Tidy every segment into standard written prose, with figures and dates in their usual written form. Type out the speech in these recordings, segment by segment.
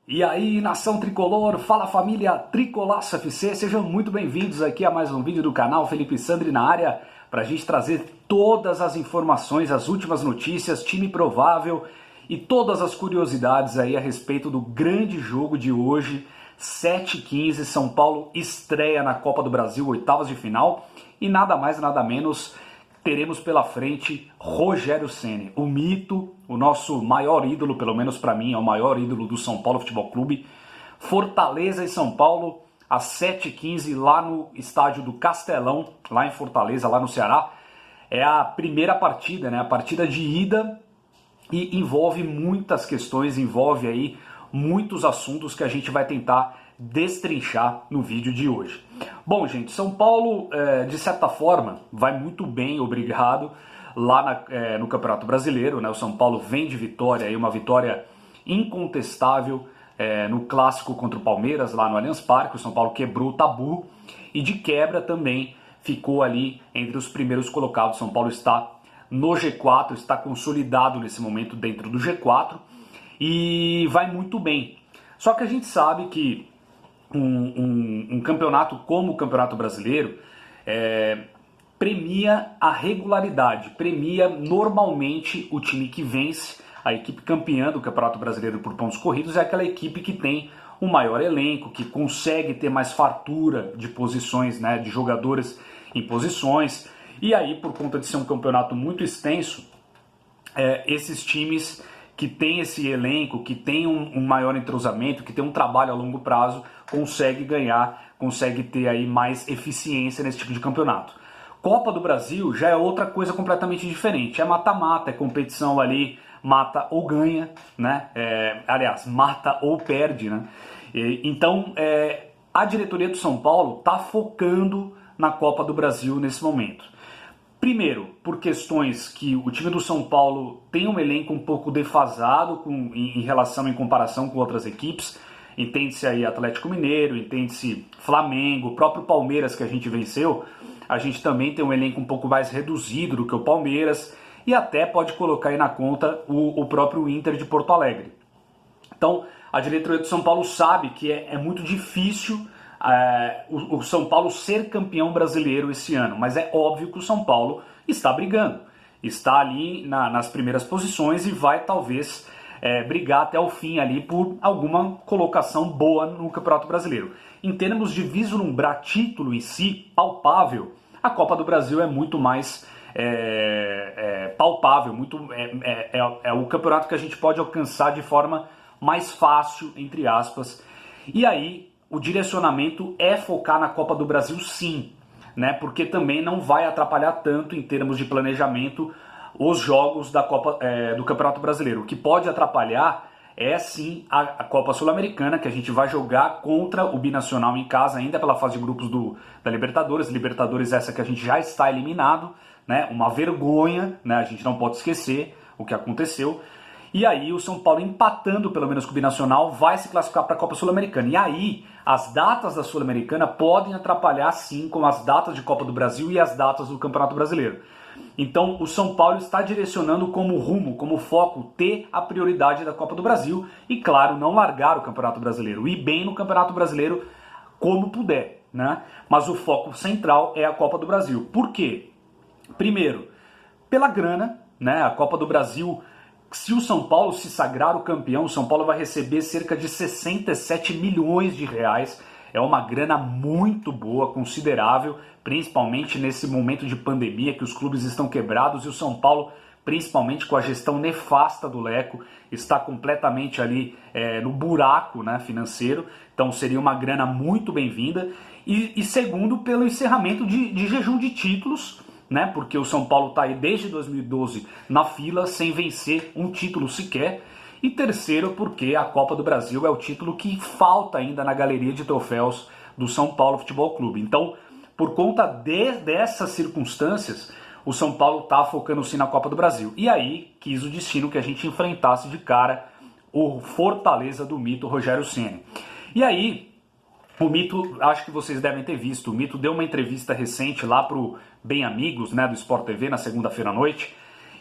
E aí, nação tricolor, fala família Tricolaço FC, sejam muito bem-vindos aqui a mais um vídeo do canal. Felipe Sandri na área, para a gente trazer todas as informações, as últimas notícias, time provável e todas as curiosidades aí a respeito do grande jogo de hoje, 7h15, São Paulo estreia na Copa do Brasil, oitavas de final, e nada mais nada menos, teremos pela frente Rogério Ceni, o mito, o nosso maior ídolo, pelo menos para mim, é o maior ídolo do São Paulo Futebol Clube. Fortaleza e São Paulo, às 7h15, lá no estádio do Castelão, lá em Fortaleza, lá no Ceará. É a primeira partida, né? A partida de ida, e envolve muitas questões, envolve aí muitos assuntos que a gente vai tentar destrinchar no vídeo de hoje. Bom, gente, São Paulo, de certa forma, vai muito bem, obrigado, lá no Campeonato Brasileiro, né? O São Paulo vem de vitória, aí uma vitória incontestável no clássico contra o Palmeiras, lá no Allianz Parque. O São Paulo quebrou o tabu e de quebra também ficou ali entre os primeiros colocados. São Paulo está no G4, está consolidado nesse momento dentro do G4 e vai muito bem. Só que a gente sabe que um campeonato como o Campeonato Brasileiro premia a regularidade, premia normalmente o time que vence. A equipe campeã do Campeonato Brasileiro por pontos corridos é aquela equipe que tem um maior elenco, que consegue ter mais fartura de posições, né, de jogadores em posições. E aí, por conta de ser um campeonato muito extenso, esses times que tem esse elenco, que tem um maior entrosamento, que tem um trabalho a longo prazo, consegue ganhar, consegue ter aí mais eficiência nesse tipo de campeonato. Copa do Brasil já é outra coisa completamente diferente, é mata-mata, é competição ali, mata ou ganha, né? Aliás, mata ou perde, né? Então, a diretoria do São Paulo está focando na Copa do Brasil nesse momento. Primeiro, por questões que o time do São Paulo tem um elenco um pouco defasado em comparação com outras equipes. Entende-se aí Atlético Mineiro, entende-se Flamengo, o próprio Palmeiras que a gente venceu. A gente também tem um elenco um pouco mais reduzido do que o Palmeiras e até pode colocar aí na conta o próprio Inter de Porto Alegre. Então, a diretoria do São Paulo sabe que é muito difícil o São Paulo ser campeão brasileiro esse ano, mas é óbvio que o São Paulo está brigando, está ali nas primeiras posições e vai talvez brigar até o fim ali por alguma colocação boa no Campeonato Brasileiro. Em termos de vislumbrar título em si, palpável, a Copa do Brasil é muito mais palpável, é o campeonato que a gente pode alcançar de forma mais fácil, entre aspas, e aí o direcionamento é focar na Copa do Brasil sim, né? Porque também não vai atrapalhar tanto em termos de planejamento os jogos da Copa, do Campeonato Brasileiro. O que pode atrapalhar é sim a Copa Sul-Americana, que a gente vai jogar contra o Binacional em casa, ainda pela fase de grupos da Libertadores. Libertadores essa que a gente já está eliminado, né? Uma vergonha, né? A gente não pode esquecer o que aconteceu. E aí o São Paulo, empatando pelo menos com o Binacional, vai se classificar para a Copa Sul-Americana. E aí as datas da Sul-Americana podem atrapalhar sim com as datas de Copa do Brasil e as datas do Campeonato Brasileiro. Então o São Paulo está direcionando como rumo, como foco, ter a prioridade da Copa do Brasil e, claro, não largar o Campeonato Brasileiro. Ir bem no Campeonato Brasileiro como puder, né? Mas o foco central é a Copa do Brasil. Por quê? Primeiro, pela grana, né? A Copa do Brasil, se o São Paulo se sagrar o campeão, o São Paulo vai receber cerca de 67 milhões de reais. É uma grana muito boa, considerável, principalmente nesse momento de pandemia que os clubes estão quebrados e o São Paulo, principalmente com a gestão nefasta do Leco, está completamente ali no buraco, né, financeiro. Então seria uma grana muito bem-vinda. E segundo, pelo encerramento de jejum de títulos, né? Porque o São Paulo está aí desde 2012 na fila, sem vencer um título sequer. E terceiro, porque a Copa do Brasil é o título que falta ainda na galeria de troféus do São Paulo Futebol Clube. Então, por conta dessas circunstâncias, o São Paulo está focando sim na Copa do Brasil. E aí quis o destino que a gente enfrentasse de cara o Fortaleza do mito Rogério Ceni. E aí, o Mito, acho que vocês devem ter visto, o Mito deu uma entrevista recente lá pro Bem Amigos, né, do Sport TV, na segunda-feira à noite,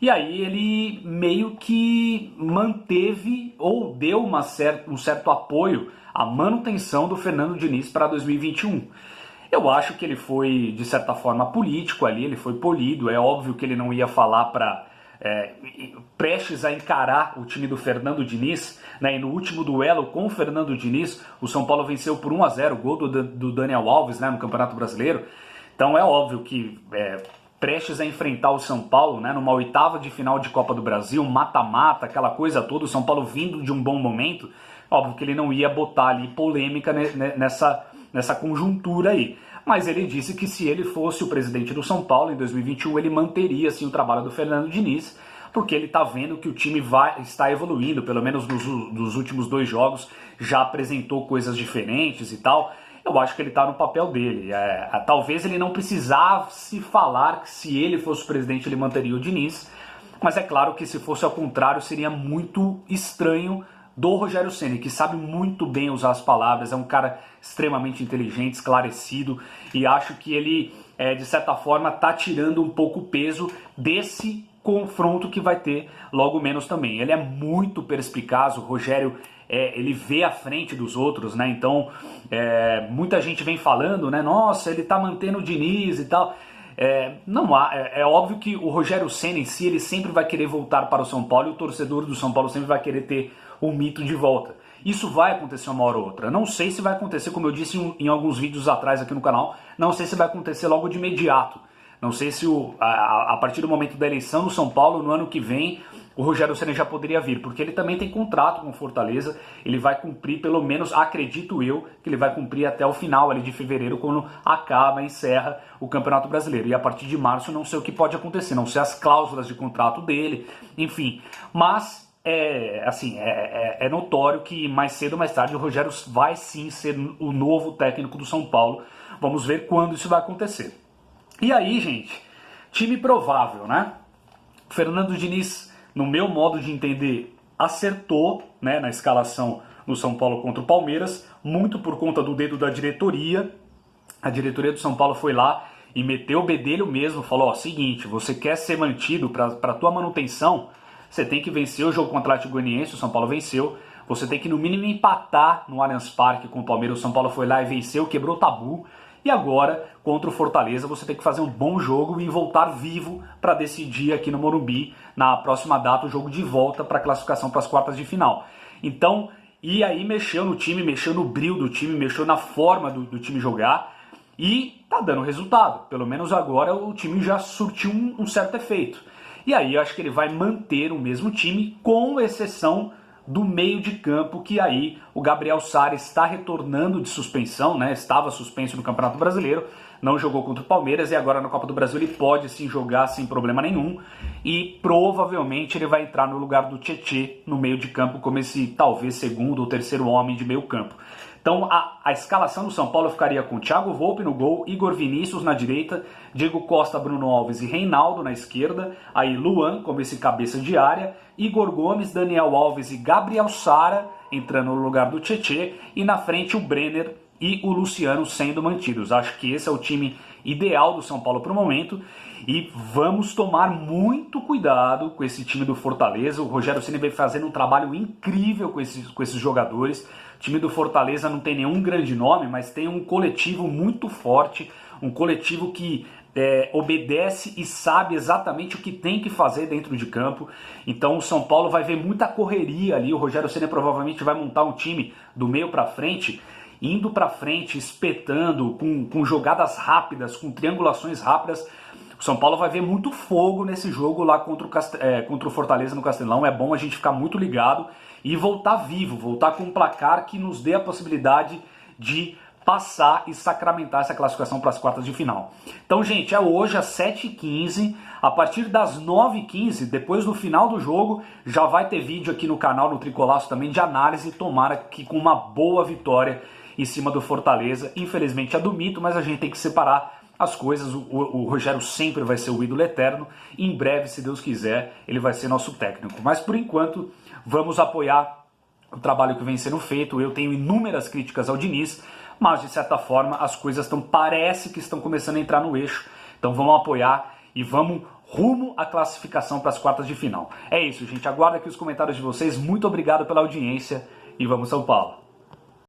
E aí ele meio que manteve ou deu um certo apoio à manutenção do Fernando Diniz para 2021. Eu acho que ele foi, de certa forma, político ali, ele foi polido. É óbvio que ele não ia falar para prestes a encarar o time do Fernando Diniz, né? E no último duelo com o Fernando Diniz, o São Paulo venceu por 1-0, gol do Daniel Alves, né, no Campeonato Brasileiro. Então é óbvio que prestes a enfrentar o São Paulo, né, numa oitava de final de Copa do Brasil, mata-mata, aquela coisa toda, o São Paulo vindo de um bom momento, óbvio que ele não ia botar ali polêmica nessa conjuntura aí. Mas ele disse que se ele fosse o presidente do São Paulo em 2021, ele manteria assim, o trabalho do Fernando Diniz, porque ele está vendo que o time está evoluindo, pelo menos nos últimos 2 jogos, já apresentou coisas diferentes e tal. Eu acho que ele está no papel dele. Talvez ele não precisasse falar que se ele fosse o presidente ele manteria o Diniz, mas é claro que se fosse ao contrário seria muito estranho do Rogério Ceni, que sabe muito bem usar as palavras, é um cara extremamente inteligente, esclarecido, e acho que ele, de certa forma, está tirando um pouco o peso desse confronto que vai ter logo menos também. Ele é muito perspicaz, o Rogério, ele vê à frente dos outros, né? Então, muita gente vem falando, né? Nossa, ele tá mantendo o Diniz e tal. Não há, é óbvio que o Rogério Ceni em si, ele sempre vai querer voltar para o São Paulo e o torcedor do São Paulo sempre vai querer ter o mito de volta. Isso vai acontecer uma hora ou outra. Não sei se vai acontecer, como eu disse em alguns vídeos atrás aqui no canal, não sei se vai acontecer logo de imediato. Não sei se a partir do momento da eleição no São Paulo, no ano que vem, o Rogério Ceni já poderia vir, porque ele também tem contrato com o Fortaleza, ele vai cumprir, pelo menos acredito eu, que ele vai cumprir até o final ali de fevereiro, quando encerra o Campeonato Brasileiro. E a partir de março não sei o que pode acontecer, não sei as cláusulas de contrato dele, enfim. Mas é notório que mais cedo ou mais tarde o Rogério vai sim ser o novo técnico do São Paulo. Vamos ver quando isso vai acontecer. E aí, gente, time provável, né? Fernando Diniz, no meu modo de entender, acertou, né, na escalação no São Paulo contra o Palmeiras, muito por conta do dedo da diretoria. A diretoria do São Paulo foi lá e meteu o bedelho mesmo, falou, seguinte, você quer ser mantido para tua manutenção, você tem que vencer o jogo contra o Atlético Goianiense, o São Paulo venceu, você tem que no mínimo empatar no Allianz Parque com o Palmeiras, o São Paulo foi lá e venceu, quebrou o tabu. E agora, contra o Fortaleza, você tem que fazer um bom jogo e voltar vivo para decidir aqui no Morumbi, na próxima data, o jogo de volta para a classificação para as quartas de final. Então, e aí mexeu no time, mexeu no brilho do time, mexeu na forma do time jogar e tá dando resultado. Pelo menos agora o time já surtiu um certo efeito. E aí eu acho que ele vai manter o mesmo time, com exceção do meio de campo, que aí o Gabriel Sara está retornando de suspensão, né? Estava suspenso no Campeonato Brasileiro, não jogou contra o Palmeiras e agora na Copa do Brasil ele pode sim jogar sem problema nenhum e provavelmente ele vai entrar no lugar do Tietê no meio de campo como esse talvez segundo ou terceiro homem de meio campo. Então a escalação do São Paulo ficaria com Thiago Volpi no gol, Igor Vinícius na direita, Diego Costa, Bruno Alves e Reinaldo na esquerda, aí Luan como esse cabeça de área, Igor Gomes, Daniel Alves e Gabriel Sara entrando no lugar do Tietê e na frente o Brenner e o Luciano sendo mantidos. Acho que esse é o time ideal do São Paulo para o momento e vamos tomar muito cuidado com esse time do Fortaleza. O Rogério Ceni vem fazendo um trabalho incrível com esses jogadores. O time do Fortaleza não tem nenhum grande nome, mas tem um coletivo muito forte, um coletivo que obedece e sabe exatamente o que tem que fazer dentro de campo. Então o São Paulo vai ver muita correria ali. O Rogério Ceni provavelmente vai montar um time do meio para frente, indo para frente, espetando, com jogadas rápidas, com triangulações rápidas. O São Paulo vai ver muito fogo nesse jogo lá contra o Fortaleza no Castelão. É bom a gente ficar muito ligado e voltar vivo, voltar com um placar que nos dê a possibilidade de passar e sacramentar essa classificação para as quartas de final. Então, gente, é hoje às 7h15, a partir das 9h15, depois do final do jogo, já vai ter vídeo aqui no canal, no Tricolaço também, de análise, tomara que com uma boa vitória em cima do Fortaleza. Infelizmente é do mito, mas a gente tem que separar as coisas. O Rogério sempre vai ser o ídolo eterno, em breve, se Deus quiser, ele vai ser nosso técnico. Mas por enquanto, vamos apoiar o trabalho que vem sendo feito. Eu tenho inúmeras críticas ao Diniz, mas de certa forma as coisas parece que estão começando a entrar no eixo. Então vamos apoiar e vamos rumo à classificação para as quartas de final. É isso, gente. Aguardo aqui os comentários de vocês. Muito obrigado pela audiência e vamos São Paulo!